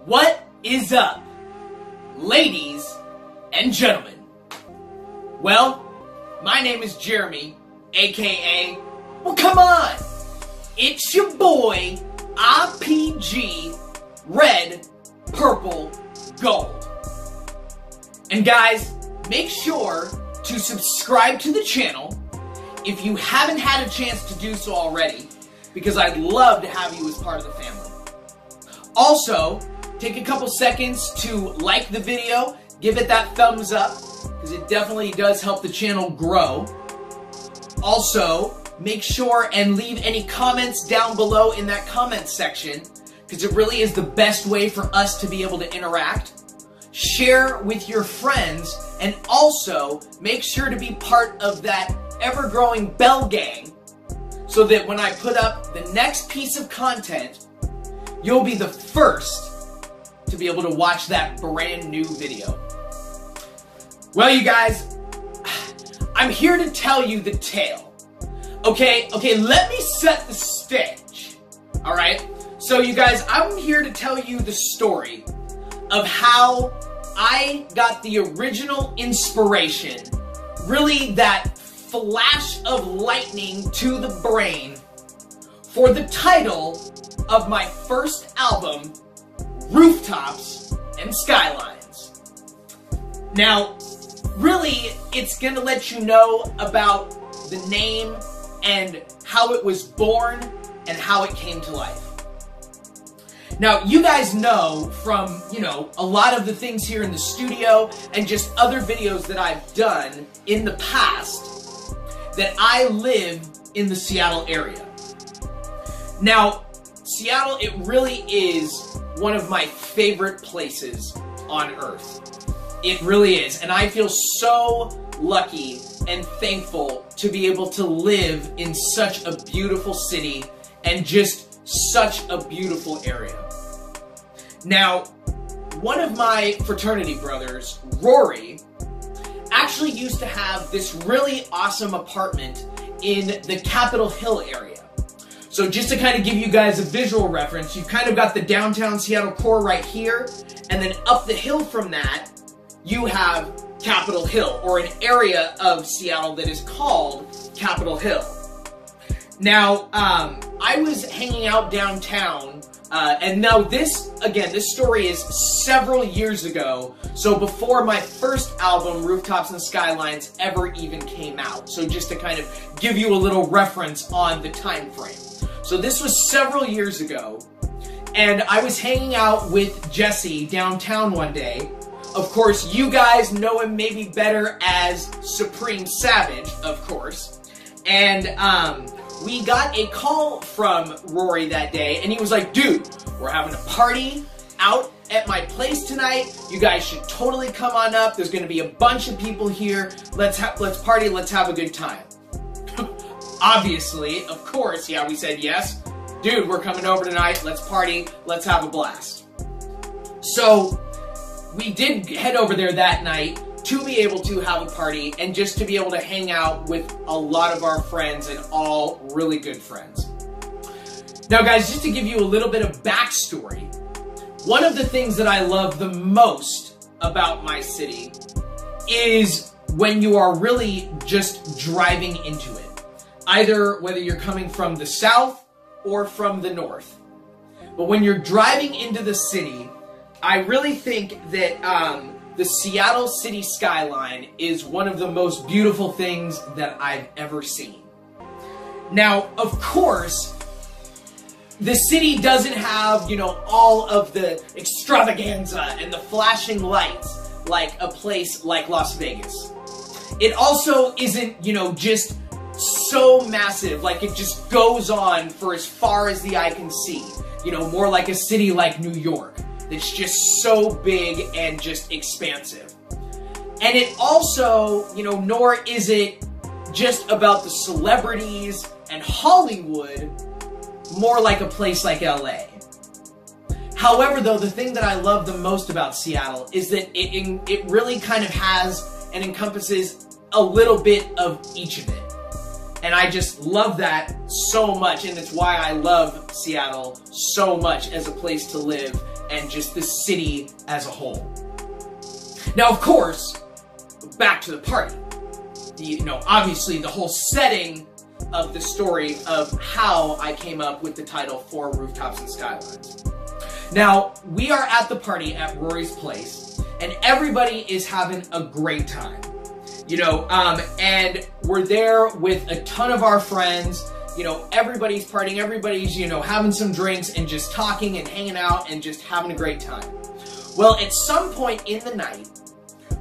What is up, ladies and gentlemen? Well, my name is Jeremy, aka, well, come on, it's your boy, RPG, Red, Purple, Gold. And guys, make sure to subscribe to the channel if you haven't had a chance to do so already, because I'd love to have you as part of the family. Also, take a couple seconds to like the video, give it that thumbs up, because it definitely does help the channel grow. Also, make sure and leave any comments down below in that comment section, because it really is the best way for us to be able to interact. Share with your friends, and also make sure to be part of that ever-growing bell gang, so that when I put up the next piece of content, you'll be the first to be able to watch that brand new video. Well, you guys, I'm here to tell you the tale. Okay, let me set the stage. Alright? So you guys, I'm here to tell you the story of how I got the original inspiration, really that flash of lightning to the brain, for the title of my first album, Rooftops Skylines. Now, really, it's gonna let you know about the name and how it was born and how it came to life. Now, you guys know from, a lot of the things here in the studio and just other videos that I've done in the past that I live in the Seattle area. Now, Seattle, it really is one of my favorite places on earth. It really is. And I feel so lucky and thankful to be able to live in such a beautiful city and just such a beautiful area. Now, one of my fraternity brothers, Rory, actually used to have this really awesome apartment in the Capitol Hill area. So just to kind of give you guys a visual reference, you've kind of got the downtown Seattle core right here, and then up the hill from that, you have Capitol Hill, or an area of Seattle that is called Capitol Hill. Now, I was hanging out downtown, and now this story is several years ago, so before my first album, Rooftops and Skylines, ever even came out. So just to kind of give you a little reference on the time frame. So this was several years ago, and I was hanging out with Jesse downtown one day. Of course, you guys know him maybe better as Supreme Savage, of course. And we got a call from Rory that day, and he was like, dude, we're having a party out at my place tonight. You guys should totally come on up. There's gonna be a bunch of people here. Let's party, let's have a good time. Obviously, of course, yeah, we said yes. Dude, we're coming over tonight. Let's party. Let's have a blast. So, we did head over there that night to be able to have a party and just to be able to hang out with a lot of our friends, and all really good friends. Now, guys, just to give you a little bit of backstory, one of the things that I love the most about my city is when you are really just driving into it. Either whether you're coming from the south or from the north. But when you're driving into the city, I really think that the Seattle city skyline is one of the most beautiful things that I've ever seen. Now, of course, the city doesn't have, all of the extravaganza and the flashing lights like a place like Las Vegas. It also isn't, just so massive, like it just goes on for as far as the eye can see. More like a city like New York, that's just so big and just expansive. And it also, nor is it just about the celebrities and Hollywood, more like a place like LA. However, though, the thing that I love the most about Seattle is that it really kind of has and encompasses a little bit of each of it. And I just love that so much, and it's why I love Seattle so much as a place to live and just the city as a whole. Now, of course, back to the party. Obviously the whole setting of the story of how I came up with the title for Rooftops and Skylines. Now, we are at the party at Rory's place, and everybody is having a great time. And we're there with a ton of our friends. Everybody's partying, everybody's, having some drinks and just talking and hanging out and just having a great time. Well, at some point in the night,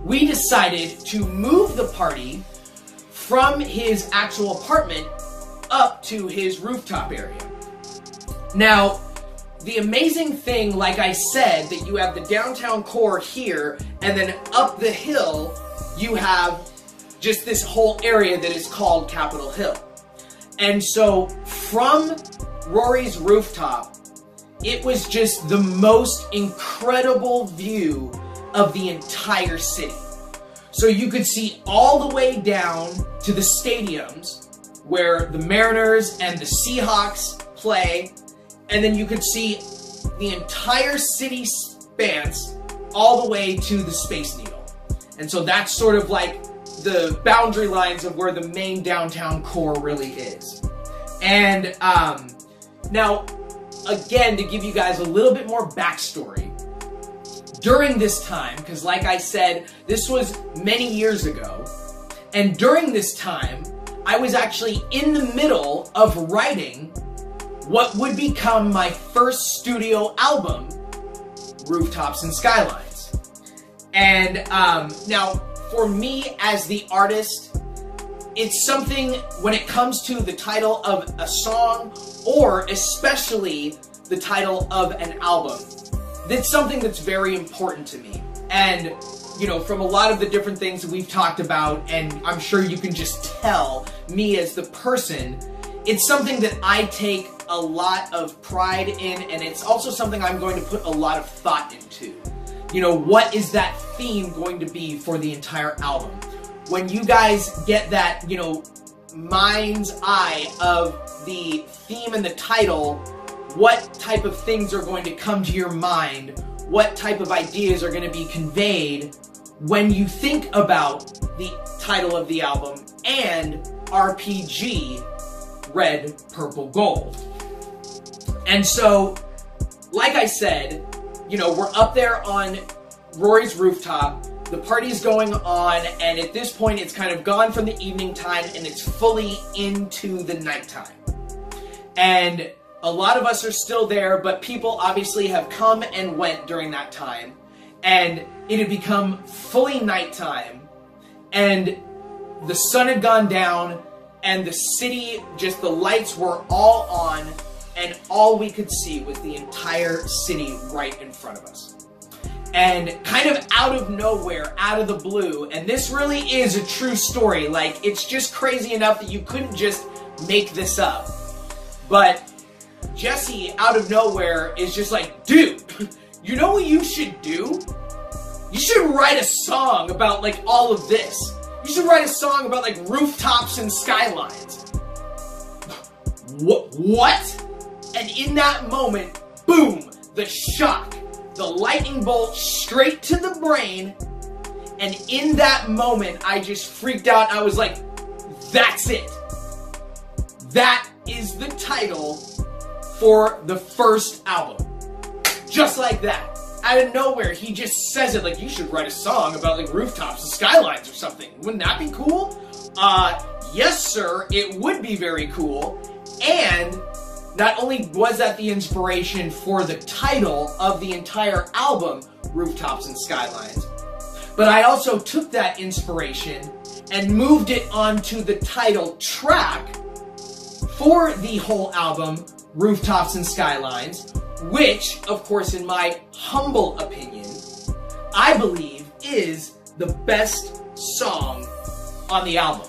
we decided to move the party from his actual apartment up to his rooftop area. Now, the amazing thing, like I said, that you have the downtown core here, and then up the hill, you have just this whole area that is called Capitol Hill. And so, from Rory's rooftop, it was just the most incredible view of the entire city. So you could see all the way down to the stadiums where the Mariners and the Seahawks play, and then you could see the entire city spans all the way to the Space Needle. And so that's sort of like the boundary lines of where the main downtown core really is. And now, again, to give you guys a little bit more backstory, during this time, because like I said, this was many years ago, and during this time, I was actually in the middle of writing what would become my first studio album, Rooftops and Skylines. And now, for me as the artist, it's something when it comes to the title of a song, or especially the title of an album, that's something that's very important to me. And, from a lot of the different things that we've talked about, and I'm sure you can just tell me as the person, it's something that I take a lot of pride in, and it's also something I'm going to put a lot of thought into. What is that theme going to be for the entire album? When you guys get that, mind's eye of the theme and the title, what type of things are going to come to your mind, what type of ideas are going to be conveyed when you think about the title of the album and RPG, Red, Purple, Gold. And so, like I said, we're up there on Rory's rooftop, the party's going on, and at this point it's kind of gone from the evening time and it's fully into the nighttime. And a lot of us are still there, but people obviously have come and went during that time. And it had become fully nighttime. And the sun had gone down. And the city, just the lights were all on. And all we could see was the entire city right in front of us. And kind of out of nowhere, out of the blue, and this really is a true story. Like, it's just crazy enough that you couldn't just make this up. But Jesse, out of nowhere, is just like, dude, you know what you should do? You should write a song about, like, all of this. You should write a song about, like, rooftops and skylines. What? And in that moment, boom, the shock, the lightning bolt straight to the brain. And in that moment, I just freaked out. I was like, that's it. That is the title for the first album. Just like that. Out of nowhere, he just says it like, you should write a song about like rooftops and skylines or something. Wouldn't that be cool? Yes, sir, it would be very cool. And not only was that the inspiration for the title of the entire album, Rooftops and Skylines, but I also took that inspiration and moved it onto the title track for the whole album, Rooftops and Skylines, which, of course, in my humble opinion, I believe is the best song on the album.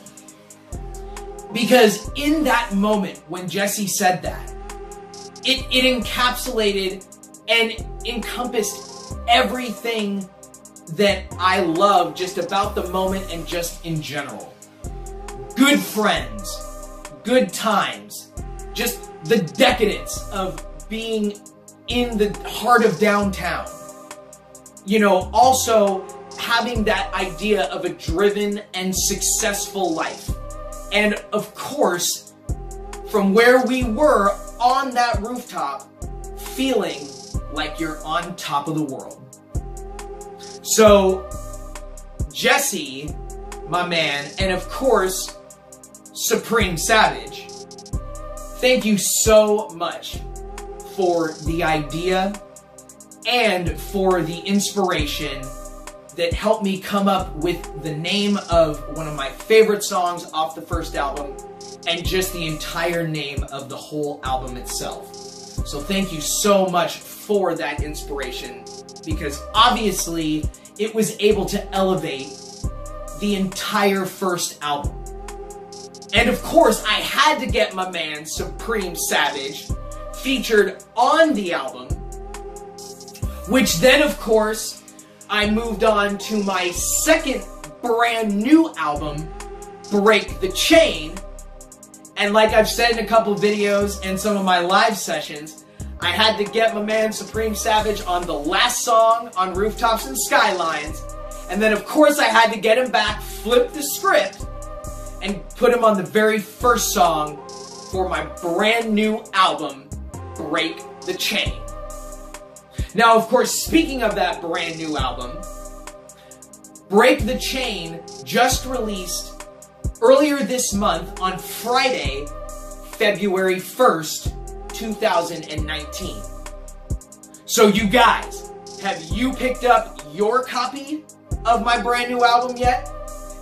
Because in that moment, when Jesse said that, it encapsulated and encompassed everything that I love just about the moment and just in general. Good friends, good times, just the decadence of being in the heart of downtown. You know, also having that idea of a driven and successful life. And of course, from where we were on that rooftop, feeling like you're on top of the world. So, Jesse, my man, and of course, Supreme Savage, thank you so much for the idea and for the inspiration that helped me come up with the name of one of my favorite songs off the first album and just the entire name of the whole album itself. So thank you so much for that inspiration, because obviously it was able to elevate the entire first album. And of course, I had to get my man Supreme Savage featured on the album, which then of course I moved on to my second brand new album, Break the Chain. And like I've said in a couple videos and some of my live sessions, I had to get my man Supreme Savage on the last song on Rooftops and Skylines. And then of course I had to get him back, flip the script, and put him on the very first song for my brand new album, Break the Chain. Now, of course, speaking of that brand new album, Break the Chain just released earlier this month on Friday, February 1st, 2019. So you guys, have you picked up your copy of my brand new album yet?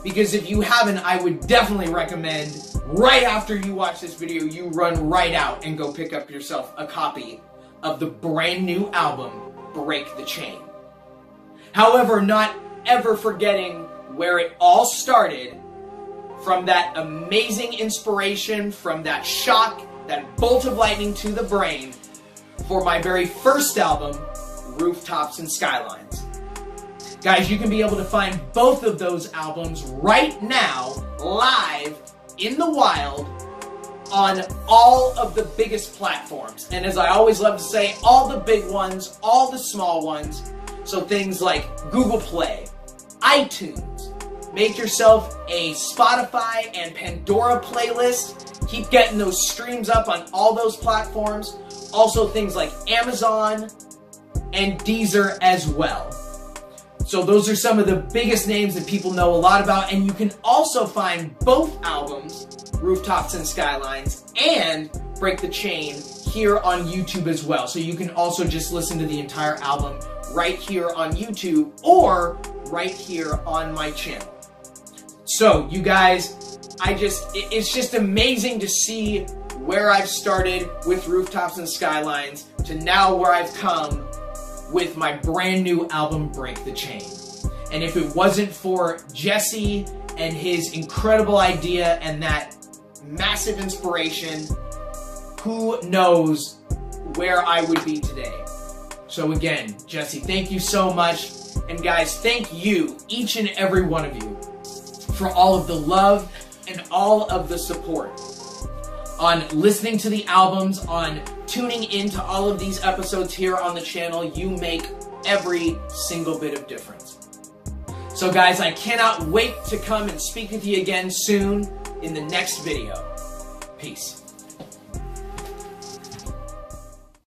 Because if you haven't, I would definitely recommend right after you watch this video, you run right out and go pick up yourself a copy of the brand new album, Break the Chain. However, not ever forgetting where it all started, from that amazing inspiration, from that shock, that bolt of lightning to the brain, for my very first album, Rooftops and Skylines. Guys, you can be able to find both of those albums right now, live, in the wild, on all of the biggest platforms. And as I always love to say, all the big ones, all the small ones. So things like Google Play, iTunes. Make yourself a Spotify and Pandora playlist. Keep getting those streams up on all those platforms. Also things like Amazon and Deezer as well. So those are some of the biggest names that people know a lot about. And you can also find both albums, Rooftops and Skylines, and Break the Chain, here on YouTube as well. So you can also just listen to the entire album right here on YouTube or right here on my channel. So you guys, it's just amazing to see where I've started with Rooftops and Skylines to now where I've come with my brand new album, Break the Chain. And if it wasn't for Jesse and his incredible idea and that massive inspiration, who knows where I would be today. So again, Jesse, thank you so much. And guys, thank you, each and every one of you, for all of the love and all of the support on listening to the albums, on tuning into all of these episodes here on the channel. You make every single bit of difference. So guys, I cannot wait to come and speak with you again soon in the next video. Peace.